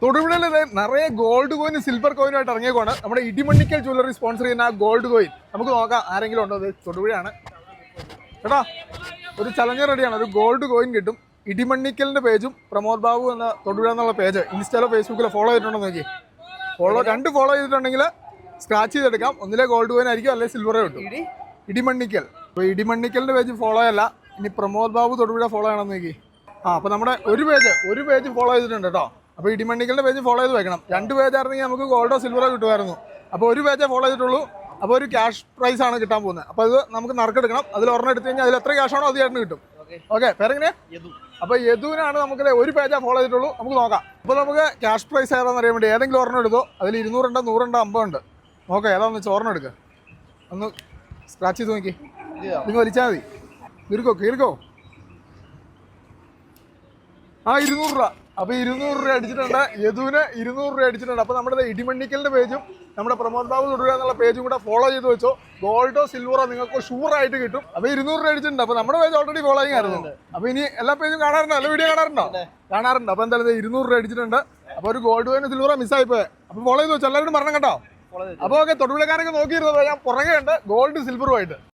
തൊടുപുഴയിൽ നിറയെ gold കോയിനും silver കോയിനുമായിട്ട് ഇറങ്ങിയേക്കാണ്. നമ്മുടെ ഇടിമണ്ണിക്കൽ ജ്വല്ലറി സ്പോൺസർ ചെയ്യുന്ന ആ ഗോൾഡ് കോയിൻ നമുക്ക് നോക്കാം ആരെങ്കിലും ഉണ്ടോ. അത് തൊടുപുഴയാണ് കേട്ടോ. ഒരു ചലഞ്ച് റെഡിയാണ്. ഒരു ഗോൾഡ് കോയിൻ കിട്ടും. ഇടിമണ്ണിക്കലിന്റെ പേജും പ്രമോദ് ബാബു എന്ന തൊടുപുഴ എന്നുള്ള പേജ് ഇൻസ്റ്റയിലോ ഫേസ്ബുക്കിലോ ഫോളോ ചെയ്തിട്ടുണ്ടോ നോക്കി. രണ്ട് ഫോളോ ചെയ്തിട്ടുണ്ടെങ്കിൽ സ്ക്രാച്ച് ചെയ്തെടുക്കാം. ഒന്നിലെ ഗോൾഡ് കോയിൻ ആയിരിക്കും, അല്ലെങ്കിൽ സിൽവറേ കിട്ടും. ഇടിമണ്ണിക്കൽ. അപ്പോൾ ഇടിമണ്ണിക്കലിന്റെ പേജ് ഫോളോ അല്ല, ഇനി പ്രമോദ് ബാബു തൊടുപുഴ ഫോളോ ചെയ്യണം നോക്കി. അപ്പോൾ നമ്മുടെ ഒരു പേജ് ഫോളോ ചെയ്തിട്ടുണ്ട് കേട്ടോ. അപ്പോൾ ഇടിമണ്ണിക്കലിന്റെ പേജ് ഫോളോ ചെയ്ത് വെക്കണം. 2 പേജായിരുന്നെങ്കിൽ നമുക്ക് ഗോൾഡോ സിൽവറോ കിട്ടുമായിരുന്നു. അപ്പോൾ ഒരു പേജേ ഫോളോ ചെയ്തിട്ടുള്ളൂ. അപ്പോൾ ഒരു ക്യാഷ് പ്രൈസ് ആണ് കിട്ടാൻ പോകുന്നത്. അപ്പോൾ അത് നമുക്ക് നറുക്കെടുക്കണം. അതിൽ ഒരെണ്ണം എടുത്തു കഴിഞ്ഞാൽ അതിൽ എത്ര ക്യാഷ് ആണോ അത് ചേട്ടന് കിട്ടും. ഓക്കെ, പേരെങ്ങനെയാ? അപ്പോൾ യദുവിനാണ് നമുക്ക് ഒരു പേജാ ഫോളോ ചെയ്തിട്ടുള്ളൂ. നമുക്ക് നോക്കാം. അപ്പോൾ നമുക്ക് ക്യാഷ് പ്രൈസ് ഏതാണെന്ന് അറിയാൻ വേണ്ടി ഏതെങ്കിലും ഒരെണ്ണം എടുത്തോ. അതിൽ 200 ഉണ്ട്, 100 ഉണ്ട്, 50 ഉണ്ട്. നോക്കാം ഏതാണെന്ന് വെച്ചാൽ ഒരെണ്ണം എടുക്കുക. ഒന്ന് സ്ക്രാച്ച് ചെയ്ത് നോക്കി. നിങ്ങൾ വലിച്ചാൽ മതി. കീർക്കോ. ആ 200 രൂപ. അപ്പോൾ 200 രൂപ അടിച്ചിട്ടുണ്ട്. യദുവിന് 200 രൂപ അടിച്ചിട്ടുണ്ട്. അപ്പോൾ നമ്മുടെ ഇടിമണ്ണിക്കലിന്റെ പേജും നമ്മുടെ പ്രമോദ് ബാബു തൊടുക എന്നുള്ള പേജും കൂടെ ഫോളോ ചെയ്ത് വെച്ചോ. ഗോൾഡോ സിൽവറോ നിങ്ങൾക്ക് ഷുവറായിട്ട് കിട്ടും. അപ്പോൾ 200 രൂപ അടിച്ചിട്ടുണ്ട്. അപ്പോൾ നമ്മുടെ പേജ് ഓൾറെഡി ഫോളോയിങ് ആയിരുന്നു. അപ്പോൾ ഇനി എല്ലാ പേജും കാണാറുണ്ടോ? എല്ലാ വീഡിയോ കാണാറുണ്ടോ? അപ്പോൾ എന്തായാലും 200 രൂപ അടിച്ചിട്ടുണ്ട്. അപ്പോൾ ഒരു ഗോൾഡ് കോയിനും സിൽവറോ മിസ്സായി പോയത്. അപ്പോൾ ഫോളോ ചെയ്ത് വെച്ചോ. എല്ലാവരും പറഞ്ഞു കേട്ടോ. അപ്പോൾ ഓക്കെ, തൊടുപുഴക്കാരൊക്കെ നോക്കിയിരുന്നത് ഞാൻ പുറകെ ഉണ്ട് ഗോൾഡ് സിൽവറുമായിട്ട്.